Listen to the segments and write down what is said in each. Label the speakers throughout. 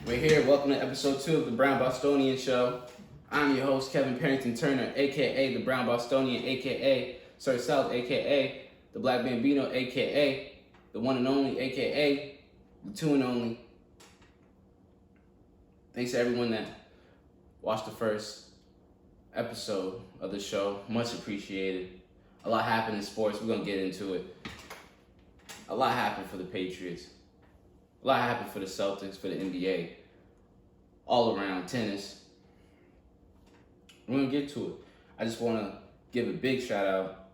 Speaker 1: We're here. Welcome to episode 2 of the Brown Bostonian Show. I'm your host, Kevin Perrington-Turner, aka the Brown Bostonian, aka Sir South, aka the Black Bambino, aka the one and only, aka the two and only. Thanks to everyone that watched the first episode of the show. Much appreciated. A lot happened in sports. We're going to get into it. A lot happened for the Patriots. A lot happened for the Celtics, for the NBA, all around tennis. We're going to get to it. I just want to give a big shout out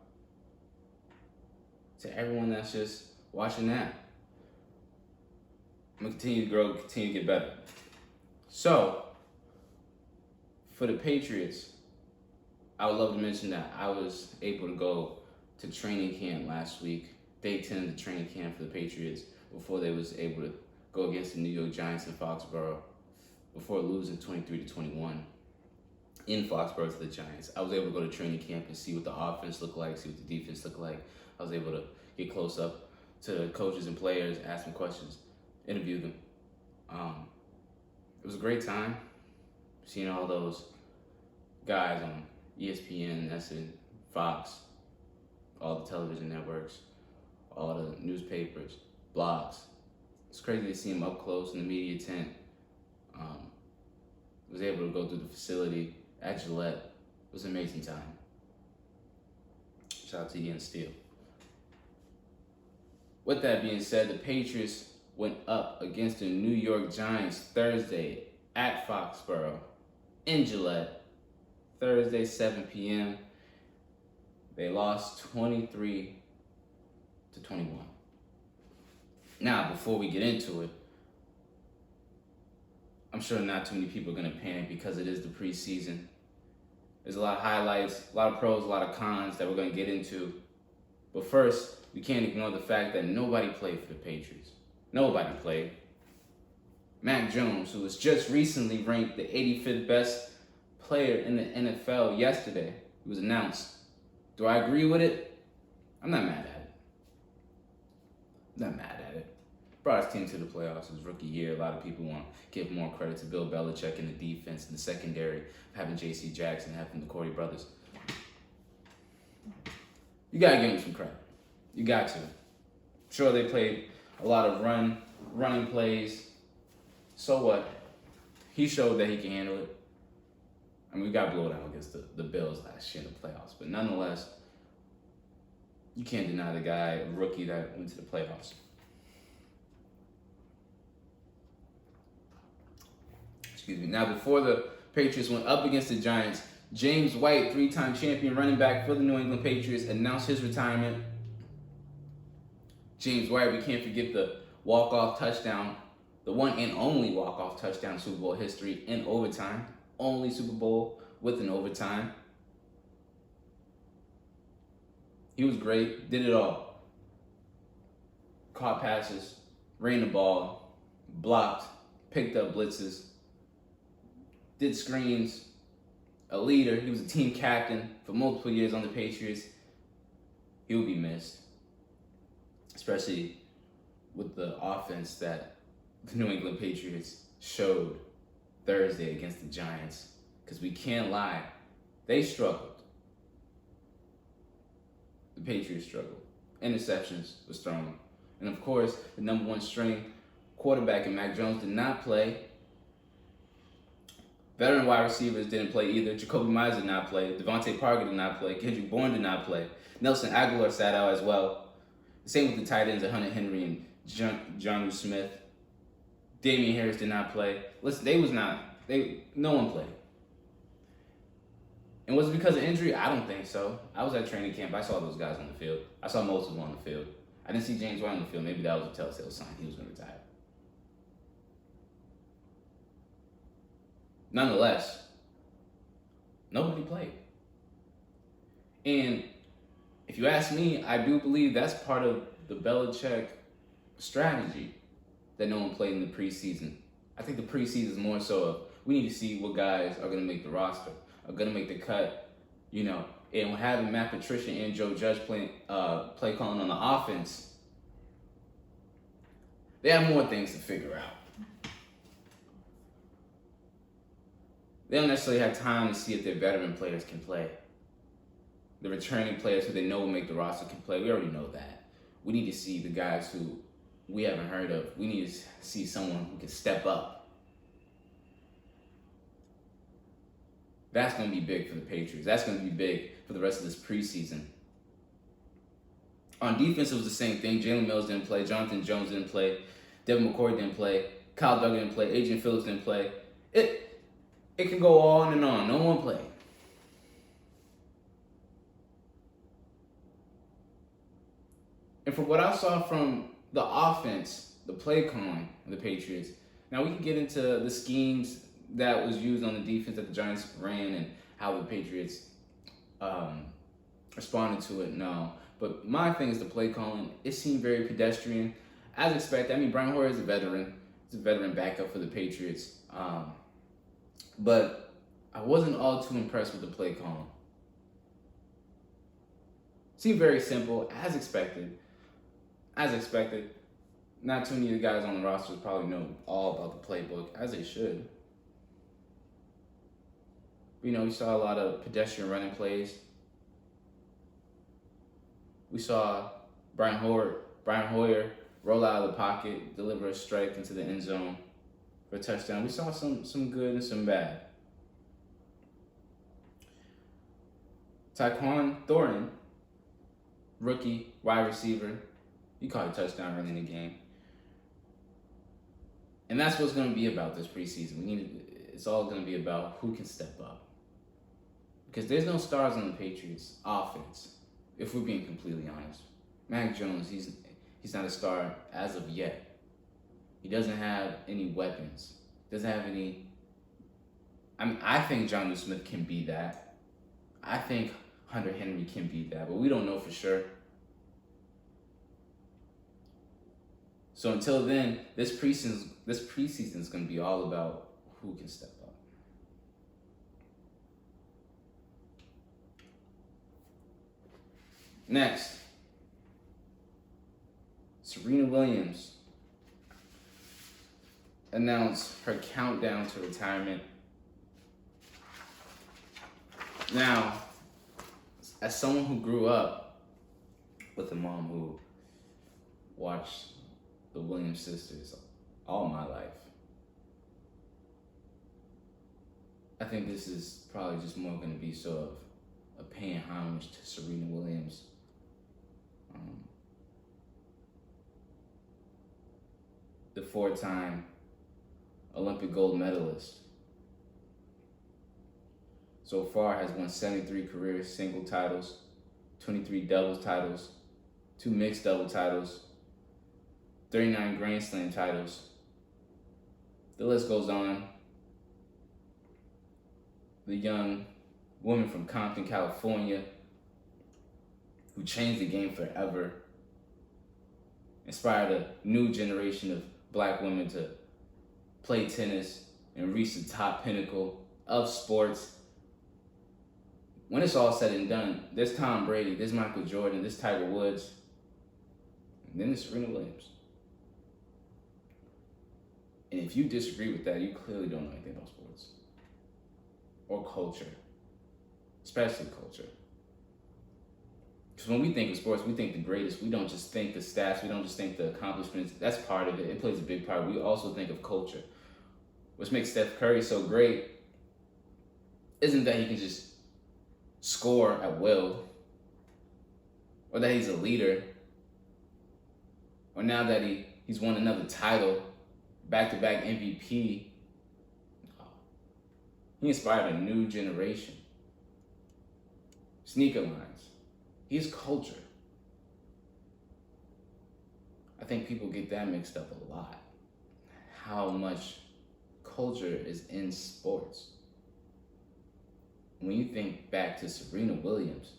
Speaker 1: to everyone that's just watching that. I'm going to continue to grow, continue to get better. So, for the Patriots, I would love to mention that I was able to go to training camp last week, day 10 of the training camp for the Patriots, before they was able to go against the New York Giants in Foxborough, before losing 23-21 in Foxborough to the Giants. I was able to go to training camp and see what the offense looked like, see what the defense looked like. I was able to get close up to coaches and players, ask them questions, interview them. It was a great time seeing all those guys on ESPN, SN, Fox, all the television networks, all the newspapers, blogs. It's crazy to see him up close in the media tent. Was able to go through the facility at Gillette. It was an amazing time. Shout out to Ian Steele. With that being said, the Patriots went up against the New York Giants Thursday at Foxborough in Gillette. Thursday, 7 p.m. They lost 23-21. Now, before we get into it, I'm sure not too many people are going to panic because it is the preseason. There's a lot of highlights, a lot of pros, a lot of cons that we're going to get into. But first, we can't ignore the fact that nobody played for the Patriots. Nobody played. Mac Jones, who was just recently ranked the 85th best player in the NFL yesterday, it was announced. Do I agree with it? I'm not mad at it. Brought his team to the playoffs his rookie year. A lot of people want to give more credit to Bill Belichick in the defense and the secondary, having J.C. Jackson, having the Corey brothers. You got to give him some credit. You got to. Sure, they played a lot of running plays. So what? He showed that he can handle it. I mean, we got blown out against the Bills last year in the playoffs. But nonetheless, you can't deny the guy, a rookie that went to the playoffs. Excuse me. Now, before the Patriots went up against the Giants, James White, three-time champion running back for the New England Patriots, announced his retirement. James White, we can't forget the walk-off touchdown, the one and only walk-off touchdown in Super Bowl history in overtime. Only Super Bowl with an overtime. He was great, did it all. Caught passes, ran the ball, blocked, picked up blitzes, did screens, a leader. He was a team captain for multiple years on the Patriots. He will be missed, especially with the offense that the New England Patriots showed Thursday against the Giants. Because we can't lie, they struggled. The Patriots struggled. Interceptions was thrown. And of course, the number one string quarterback in Mac Jones did not play. Veteran wide receivers didn't play either. Jacoby Myers did not play. Devontae Parker did not play. Kendrick Bourne did not play. Nelson Aguilar sat out as well. Same with the tight ends of Hunter Henry and Jonnu Smith. Damian Harris did not play. Listen, no one played. And was it because of injury? I don't think so. I was at training camp. I saw those guys on the field. I saw most of them on the field. I didn't see James White on the field. Maybe that was a telltale sign he was going to retire. Nonetheless, nobody played. And if you ask me, I do believe that's part of the Belichick strategy that no one played in the preseason. I think the preseason is more so of we need to see what guys are going to make the roster, are going to make the cut, and having Matt Patricia and Joe Judge play calling on the offense, they have more things to figure out. They don't necessarily have time to see if their veteran players can play. The returning players who they know will make the roster can play. We already know that. We need to see the guys who we haven't heard of. We need to see someone who can step up. That's going to be big for the Patriots. That's going to be big for the rest of this preseason. On defense, it was the same thing. Jalen Mills didn't play. Jonathan Jones didn't play. Devin McCourty didn't play. Kyle Duggan didn't play. Adrian Phillips didn't play. It can go on and on. No one played. And from what I saw from the offense, the play calling of the Patriots, now we can get into the schemes that was used on the defense that the Giants ran and how the Patriots responded to it. No. But my thing is the play calling. It seemed very pedestrian. As expected, I mean, Brian Hoyer is a veteran. He's a veteran backup for the Patriots. But I wasn't all too impressed with the play calling. Seemed very simple, as expected. As expected. Not too many of the guys on the roster probably know all about the playbook, as they should. You know, we saw a lot of pedestrian running plays. We saw Brian Hoyer roll out of the pocket, deliver a strike into the end zone for a touchdown. We saw some good and some bad. Tyquan Thornton, rookie wide receiver, he caught a touchdown early in the game. And that's what's going to be about this preseason. It's all going to be about who can step up. Because there's no stars on the Patriots offense, if we're being completely honest. Mac Jones, he's not a star as of yet. He doesn't have any weapons. Doesn't have any. I mean, I think Jonnu Smith can be that. I think Hunter Henry can be that, but we don't know for sure. So until then, this preseason is going to be all about who can step up. Next, Serena Williams announced her countdown to retirement. Now, as someone who grew up with a mom who watched the Williams sisters all my life, I think this is probably just more going to be sort of a paying homage to Serena Williams. The 4-time Olympic gold medalist. So far has won 73 career single titles, 23 doubles titles, 2 mixed double titles, 39 Grand Slam titles. The list goes on. The young woman from Compton, California, who changed the game forever, inspired a new generation of Black women to play tennis and reach the top pinnacle of sports. When it's all said and done, there's Tom Brady, there's Michael Jordan, there's Tiger Woods, and then there's Serena Williams. And if you disagree with that, you clearly don't know anything about sports or culture, especially culture. Because when we think of sports, we think the greatest. We don't just think the stats. We don't just think the accomplishments. That's part of it. It plays a big part. We also think of culture. What makes Steph Curry so great isn't that he can just score at will, or that he's a leader, or now that he's won another title, back-to-back MVP. He inspired a new generation. Sneaker lines. He's culture. I think people get that mixed up a lot. How much culture is in sports. When you think back to Serena Williams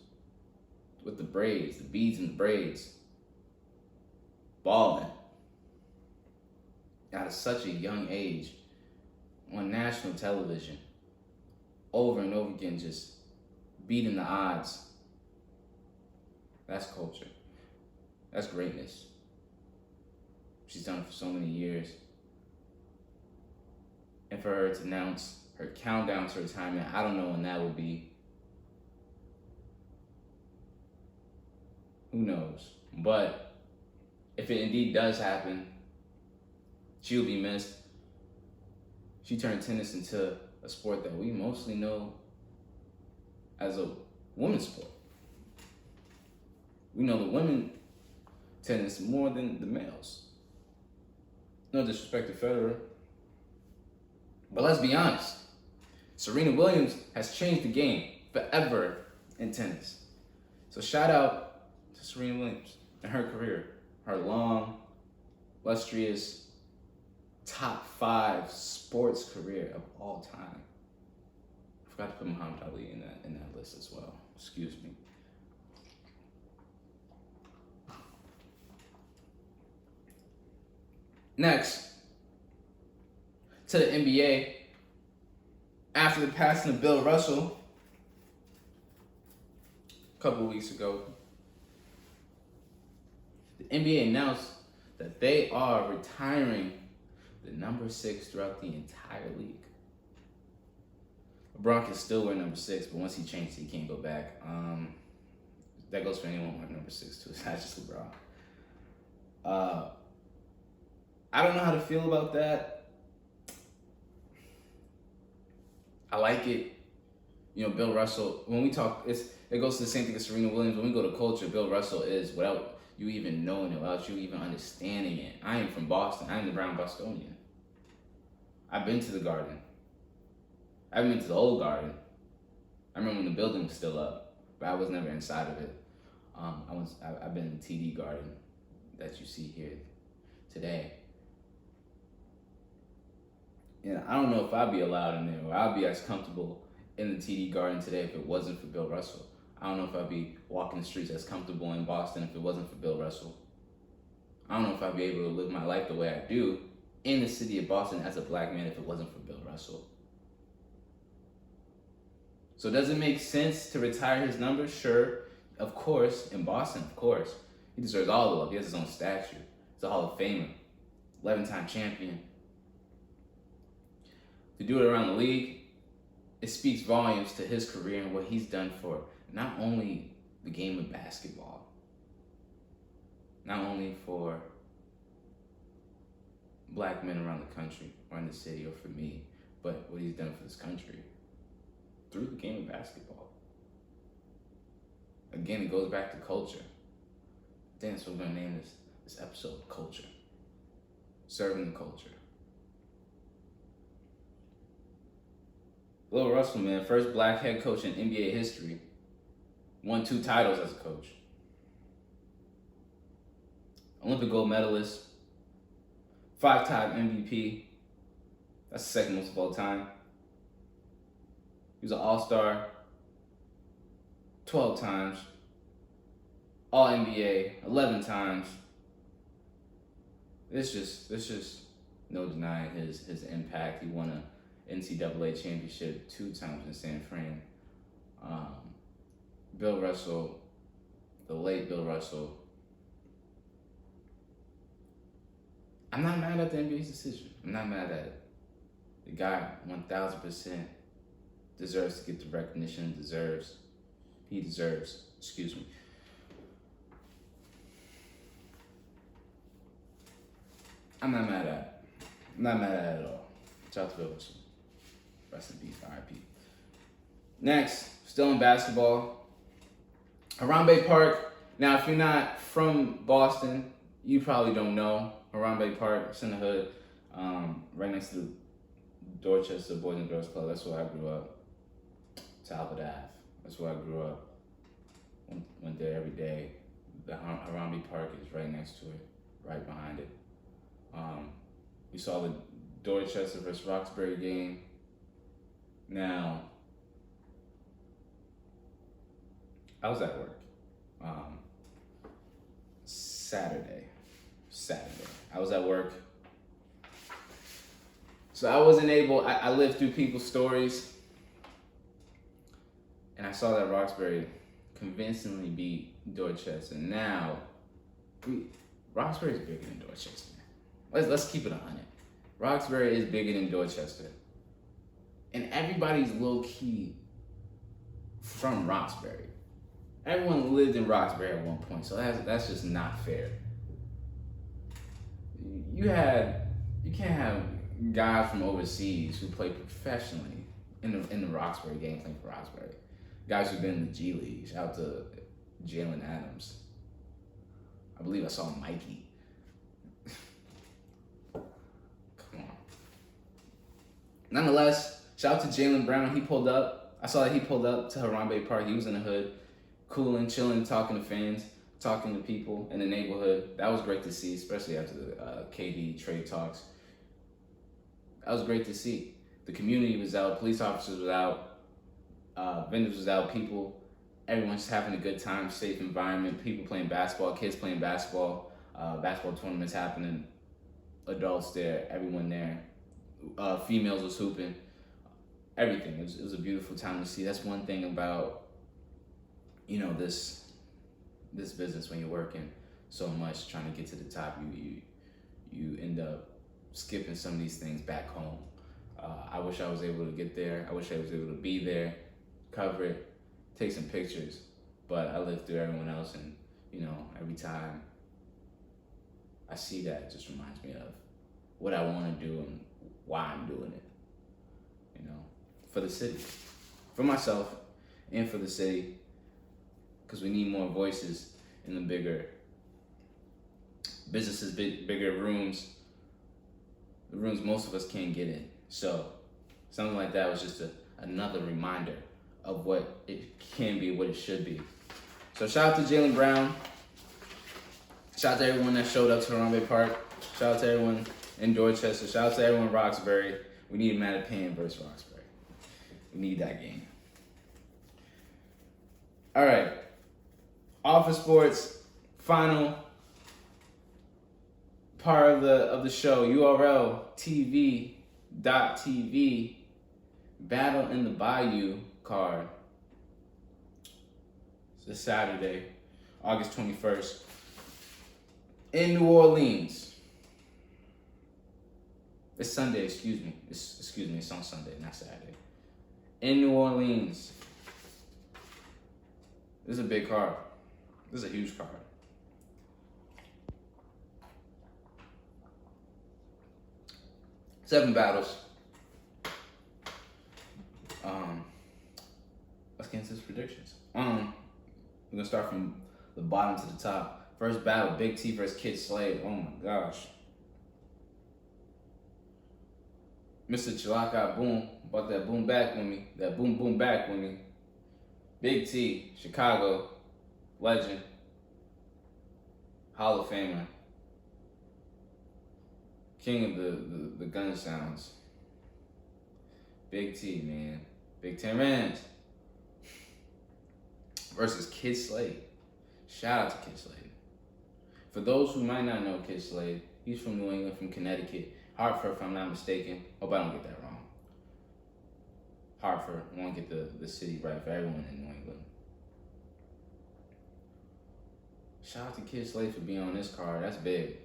Speaker 1: with the braids, the beads and the braids, balling at such a young age on national television, over and over again, just beating the odds. That's culture. That's greatness. She's done it for so many years. And for her to announce her countdown to retirement. I don't know when that will be. Who knows? But if it indeed does happen, she will be missed. She turned tennis into a sport that we mostly know as a women's sport. We know the women tennis more than the males. No disrespect to Federer. But let's be honest. Serena Williams has changed the game forever in tennis. So shout out to Serena Williams and her career. Her long, illustrious, top 5 sports career of all time. I forgot to put Muhammad Ali in that list as well. Excuse me. Next, to the NBA. After the passing of Bill Russell a couple of weeks ago, the NBA announced that they are retiring the number 6 throughout the entire league. LeBron can still wear number 6, but once he changes, he can't go back. That goes for anyone wearing number 6 too. It's not just LeBron. I don't know how to feel about that. I like it. You know, Bill Russell, when we talk, it goes to the same thing as Serena Williams. When we go to culture, Bill Russell is, without you even knowing it, without you even understanding it. I am from Boston. I am the Brown Bostonian. I've been to the Garden. I haven't been to the old Garden. I remember when the building was still up, but I was never inside of it. I've been in the TD Garden that you see here today. And I don't know if I'd be allowed in there, or I'd be as comfortable in the TD Garden today if it wasn't for Bill Russell. I don't know if I'd be walking the streets as comfortable in Boston if it wasn't for Bill Russell. I don't know if I'd be able to live my life the way I do in the city of Boston as a black man if it wasn't for Bill Russell. So does it make sense to retire his number? Sure, of course, in Boston, of course. He deserves all the love. He has his own statue. He's a Hall of Famer, 11-time champion. To do it around the league, it speaks volumes to his career and what he's done for not only the game of basketball, not only for black men around the country or in the city or for me, but what he's done for this country through the game of basketball. Again, it goes back to culture. That's what we're going to name this episode, Culture. Serving the culture. Bill Russell, man, first black head coach in NBA history. Won 2 titles as a coach. Olympic gold medalist. 5-time MVP. That's the second most of all time. He was an all-star 12 times. All-NBA 11 times. It's just no denying his impact. He won a NCAA championship 2 times in San Fran. Bill Russell, the late Bill Russell. I'm not mad at the NBA's decision. I'm not mad at it. The guy 1000% deserves to get the recognition he deserves. Excuse me. I'm not mad at it. I'm not mad at it at all. Shout out to Bill Russell. Rest in peace, RIP. Next, still in basketball. Harambe Park. Now, if you're not from Boston, you probably don't know Harambe Park. It's in the hood, right next to the Dorchester Boys and Girls Club. That's where I grew up. Talbot Ave. That's where I grew up. Went there every day. The Harambe Park is right next to it, right behind it. We saw the Dorchester versus Roxbury game. Now, I was at work Saturday. I was at work. So I wasn't able, I lived through people's stories, and I saw that Roxbury convincingly beat Dorchester. Now, Roxbury is bigger than Dorchester. Let's keep it 100. Roxbury is bigger than Dorchester. And everybody's low-key from Roxbury. Everyone lived in Roxbury at one point, so that's just not fair. You can't have guys from overseas who play professionally in the Roxbury game playing for Roxbury. Guys who've been in the G League. Shout out to Jalen Adams. I believe I saw Mikey. Come on. Nonetheless, shout out to Jalen Brown. He pulled up. I saw that he pulled up to Harambe Park. He was in the hood, cooling, chilling, talking to fans, talking to people in the neighborhood. That was great to see, especially after the KD trade talks. That was great to see. The community was out, police officers was out, vendors was out, everyone's just having a good time, safe environment, people playing basketball, kids playing basketball, basketball tournaments happening, adults there, everyone there, females was hooping, everything. It was a beautiful time to see. That's one thing about, this business when you're working so much, trying to get to the top, you end up skipping some of these things back home. I wish I was able to get there. I wish I was able to be there, cover it, take some pictures. But I lived through everyone else, and every time I see that, it just reminds me of what I want to do and why I'm doing it. For the city, for myself, and for the city, because we need more voices in the bigger businesses, bigger rooms. The rooms most of us can't get in. So something like that was just another reminder of what it can be, what it should be. So shout out to Jalen Brown. Shout out to everyone that showed up to Harambe Park. Shout out to everyone in Dorchester. Shout out to everyone in Roxbury. We need Mattapan versus Roxbury. We need that game. All right. Office Sports, final part of the show, URL TV.tv, Battle in the Bayou card. It's a Saturday, August 21st, in New Orleans. It's Sunday, excuse me. It's on Sunday, not Saturday. In New Orleans. This is a big card. This is a huge card. Seven battles. Let's get into his predictions. We're gonna start from the bottom to the top. First battle, Big T versus Kid Slade. Oh my gosh. Mr. Chilaka Boom, brought that boom back with me. That boom boom back with me. Big T, Chicago, legend, Hall of Famer, king of the gun sounds. Big T, man. Big 10 Rams versus Kid Slade. Shout out to Kid Slade. For those who might not know Kid Slade, he's from New England, from Connecticut. Hartford, if I'm not mistaken. Hope I don't get that wrong. Hartford, I want to get the city right for everyone in New England. Shout out to Kid Slade for being on this card. That's big.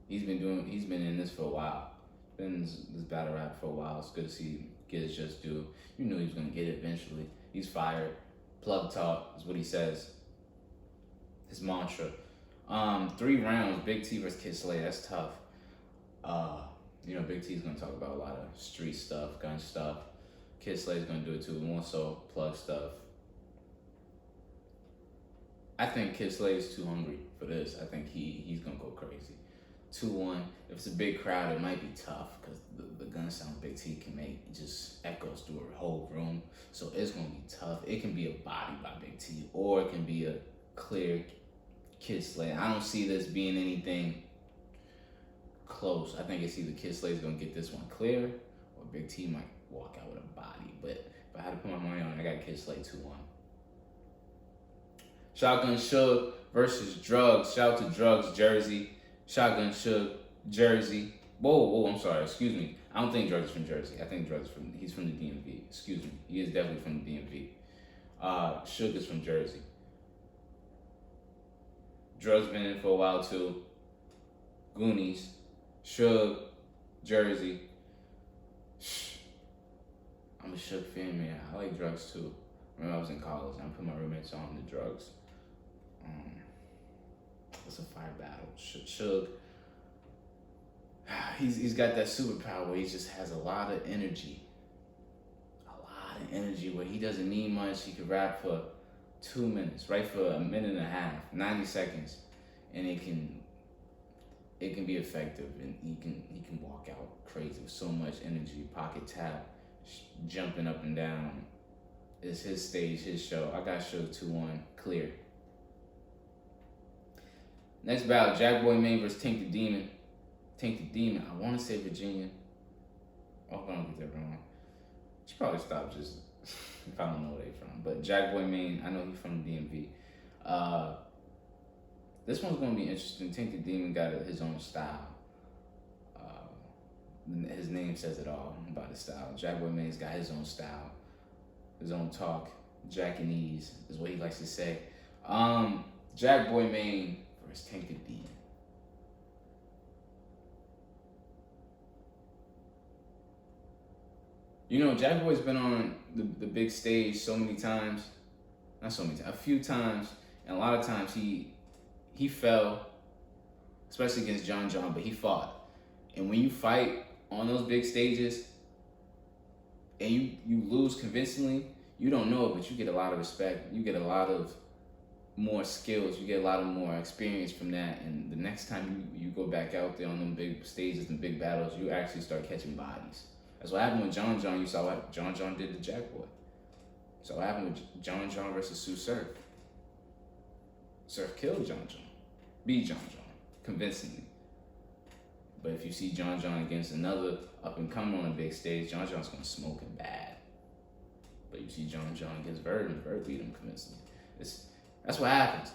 Speaker 1: He's been in this for a while. Been in this battle rap for a while. It's good to see him get his just due. You knew he was gonna get it eventually. He's fired. Plug talk is what he says. His mantra. 3 rounds, Big T versus Kid Slade. That's tough. Big T's gonna talk about a lot of street stuff, gun stuff. Kid Slade's gonna do it too, more so plug stuff. I think Kid Slade is too hungry for this. I think he's gonna go crazy. 2-1. If it's a big crowd, it might be tough because the gun sound Big T can make just echoes through a whole room. So it's gonna be tough. It can be a body by Big T, or it can be a clear Kid Slade. I don't see this being anything close. I think it's either Kid Slade's gonna get this one clear, or Big T might walk out with a body. But if I had to put my money on it, I got Kid Slade 2-1. Shotgun Suge versus Drugs. Shout out to Drugs, Jersey. Shotgun Suge, Jersey. Whoa, I'm sorry, excuse me. I don't think Drugs is from Jersey. I think Drugs he's from the DMV. Excuse me. He is definitely from the DMV. Suge is from Jersey. Drugs been in for a while too. Goonies. Suge, Jersey. I'm a Shook fan, man. I like drugs too. When I was in college, I put my roommates on the drugs. It's a fire battle. Shook, he's got that superpower where he just has a lot of energy. Where he doesn't need much. He could rap for 2 minutes, right, for a minute and a half, 90 seconds, and it can be effective, and he can walk out crazy with so much energy, pocket tap, jumping up and down. It's his stage, his show. I got show 2-1 clear. Next battle, Jack Boy Maine versus Tank the Demon. Tank the Demon, I want to say Virginia. I hope I don't get that wrong. Should probably stop just if I don't know where they from. But Jack Boy Maine, I know he's from the DMV. This one's gonna be interesting. Tank the Demon got his own style. His name says it all about his style. Jack Boy Maine's got his own style, his own talk. Jackanese is what he likes to say. Jack Boy Maine versus Tank the Demon. You know, Jack Boy's been on the big stage so many times. Not so many times, a few times. And a lot of times he fell, especially against John, but he fought. And when you fight on those big stages and you lose convincingly, you don't know it, but you get a lot of respect. You get a lot of more skills. You get a lot of more experience from that. And the next time you go back out there on them big stages and big battles, you actually start catching bodies. That's what happened with John. You saw what John did to Jack Boy. So what happened with John versus Sue Surf. Surf killed John. Beat John convincingly. But if you see John against another up and coming on a big stage, John's gonna smoke him bad. But you see John against Bird, and Bird beat him convincingly. That's what happens.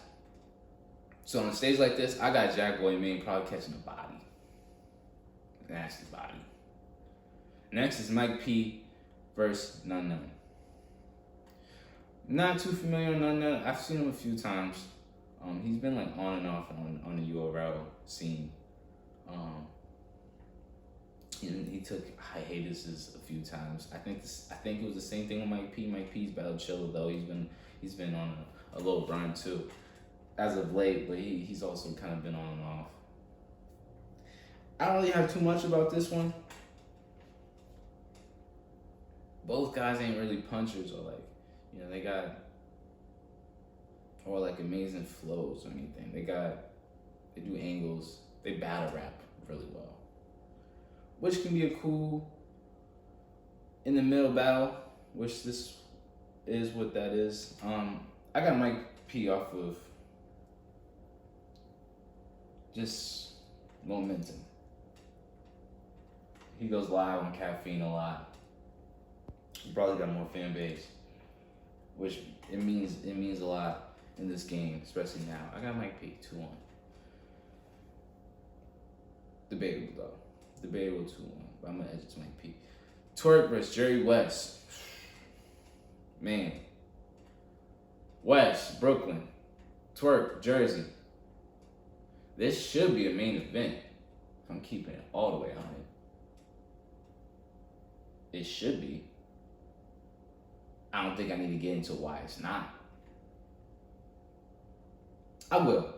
Speaker 1: So on a stage like this, I got Jack Boy Maine probably catching a body. Nasty body. Next is Mike P versus None. Not too familiar with None. I've seen him a few times. He's been like on and off on the URL scene. He took hiatuses a few times. I think it was the same thing with Mike P. Mike P's battle chill though. He's been on a little grind too, as of late. But he's also kind of been on and off. I don't really have too much about this one. Both guys ain't really punchers or they got or like amazing flows or anything. They do angles. They battle rap really well, which can be a cool in the middle battle, which this is what that is. I got Mike P off of just momentum. He goes live on Caffeine a lot. He probably got more fan base, which it means a lot in this game, especially now. I got Mike P 2-1. Debatable though. 2-1. But I'm gonna edge it to Mike P. Twerk versus Jerry West. Man. West, Brooklyn. Twerk, Jersey. This should be a main event. If I'm keeping it all the way on it. It should be. I don't think I need to get into why it's not. I will.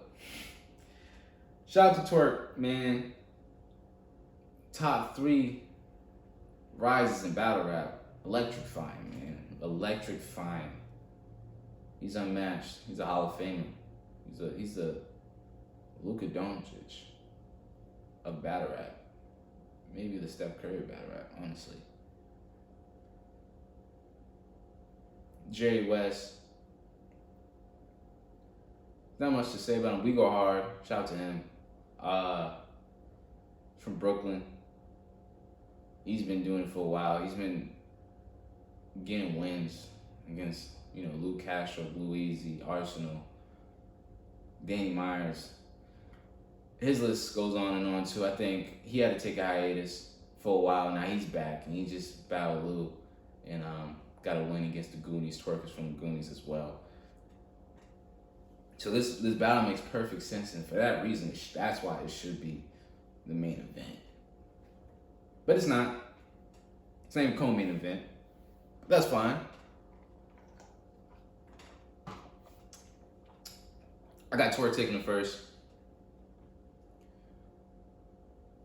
Speaker 1: Shout out to Twerk, man. Top 3 rises in battle rap. Electrifying, man. Electrifying. He's unmatched. He's a Hall of Famer. He's a Luka Doncic of battle rap. Maybe the Steph Curry of battle rap, honestly. Jerry West. Not much to say about him. We go hard. Shout out to him. From Brooklyn. He's been doing it for a while. He's been getting wins against, Luke Castro, Blue Easy, Arsenal, Danny Myers. His list goes on and on too. I think he had to take a hiatus for a while. Now he's back and he just battled Lou and got a win against the Goonies. Twerk is from the Goonies as well. So this battle makes perfect sense, and for that reason, that's why it should be the main event. But it's not. It's not even co-main event. That's fine. I got Twerk taking the first.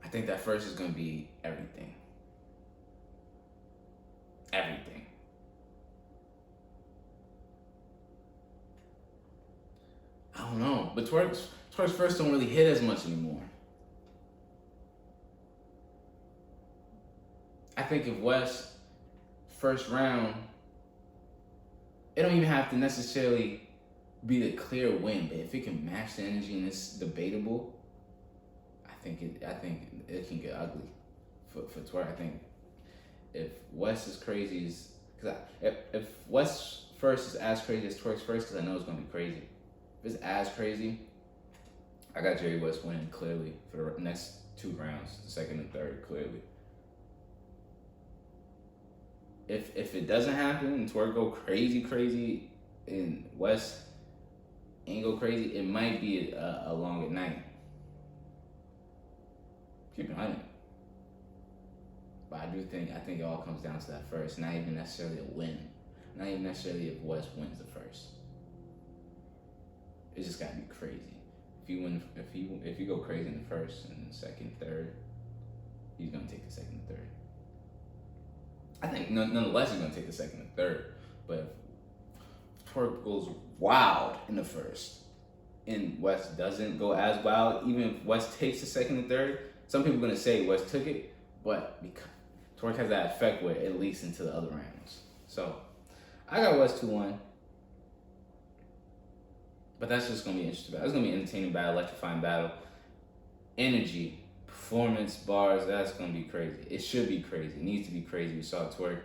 Speaker 1: I think that first is going to be everything. Everything. I don't know, but Twerk's first don't really hit as much anymore. I think if West first round, it don't even have to necessarily be the clear win, but if it can match the energy and it's debatable, I think it can get ugly for Twerk. I think if West is crazy, if West first is as crazy as Twerk's first, because I know it's gonna be crazy. If it's as crazy, I got Jerry West winning clearly for the next 2 rounds, the second and third clearly. If it doesn't happen and Twerk go crazy and West ain't go crazy, it might be a longer night. Keep it 100. But I think it all comes down to that first. Not even necessarily a win. Not even necessarily if West wins the first. It just gotta be crazy. If you go crazy in the first and the second, third, he's gonna take the second and third. I think nonetheless he's gonna take the second and third. But if Twerk goes wild in the first and West doesn't go as wild, even if West takes the second and third, some people are gonna say West took it, but because Twerk has that effect where it leaks into the other rounds. So I got West 2-1. But that's just gonna be interesting. That's gonna be an entertaining battle, electrifying battle. Energy, performance, bars, that's gonna be crazy. It should be crazy. It needs to be crazy. We saw Twerk,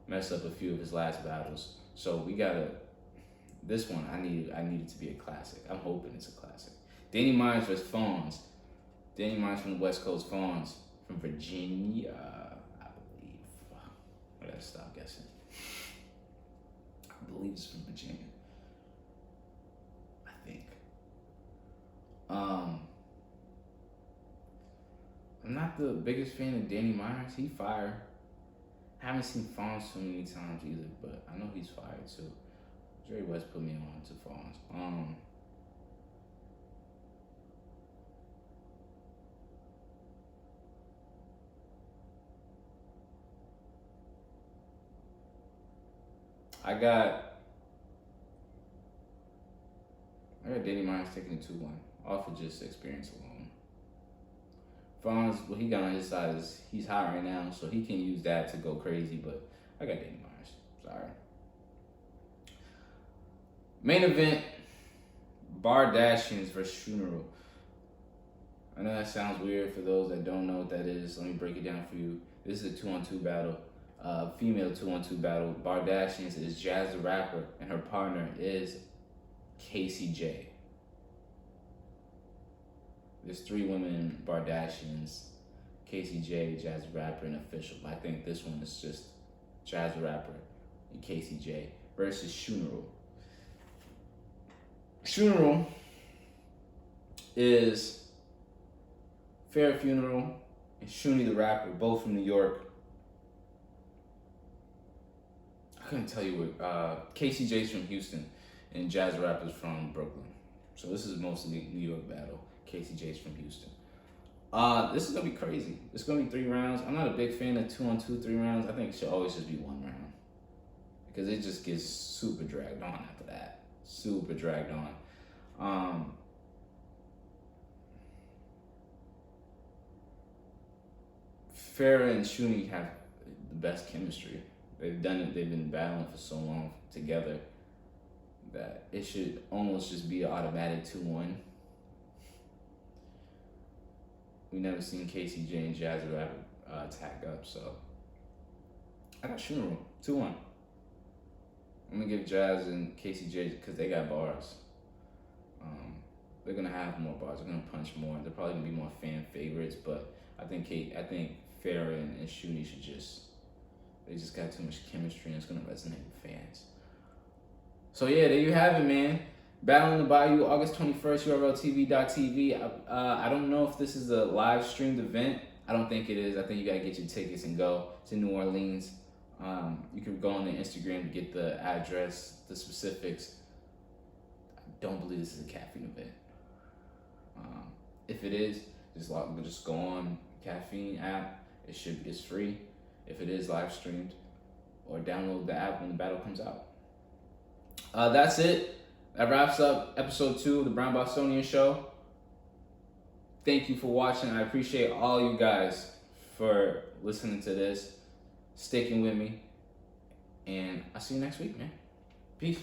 Speaker 1: mess up a few of his last battles. So we gotta, this one, I need it to be a classic. I'm hoping it's a classic. Danny Myers versus Fawns. Danny Myers from the West Coast, Fawns from Virginia, I believe. I gotta stop guessing. I believe it's from Virginia. I think. I'm not the biggest fan of Danny Myers. He fire. Haven't seen Fawns so many times either, but I know he's fired too. Jerry West put me on to Fawns. I got Danny Myers taking a 2-1 off of just experience alone. Fawns, what he got on his side is he's hot right now, so he can use that to go crazy, but I got Danny Myers. Sorry. Main event, Bardashians versus Funeral. I know that sounds weird for those that don't know what that is. Let me break it down for you. This is a 2-on-2 battle. Female 2-on-2 battle. Bardashians is Jazz the Rapper, and her partner is Casey J. There's 3 women Bardashians, Casey J, Jazz the Rapper, and Official. I think this one is just Jazz the Rapper and Casey J versus Funeral. Funeral is Fair Funeral and Shuni the Rapper, both from New York. I couldn't tell you what. Casey J's from Houston and Jazz the Rapper's from Brooklyn. So this is mostly New York battle. Casey J's from Houston. This is gonna be crazy. It's gonna be 3 rounds. I'm not a big fan of 2-on-2, 3 rounds. I think it should always just be 1 round because it just gets super dragged on after that. Super dragged on. Farrah and Shuni have the best chemistry. They've done it. They've been battling for so long together that it should almost just be an automatic 2-1. We never seen Casey J and Jazz the Rapper tack up, so I got Funeral 2-1. I'm gonna give Jazz and Casey J because they got bars. They're gonna have more bars. They're gonna punch more. They're probably gonna be more fan favorites, but I think Farrah and Shuni they just got too much chemistry and it's gonna resonate with fans. So yeah, there you have it, man. Battle in the Bayou, August 21st, urltv.tv. I don't know if this is a live streamed event. I don't think it is. I think you gotta get your tickets and go to New Orleans. You can go on the Instagram to get the address, the specifics. I don't believe this is a caffeine event. If it is, just go on caffeine app. It's free. If it is live streamed, or download the app when the battle comes out. That's it. That wraps up episode 2 of the Brown Bostonian show. Thank you for watching. I appreciate all you guys for listening to this, sticking with me, and I'll see you next week, man. Peace.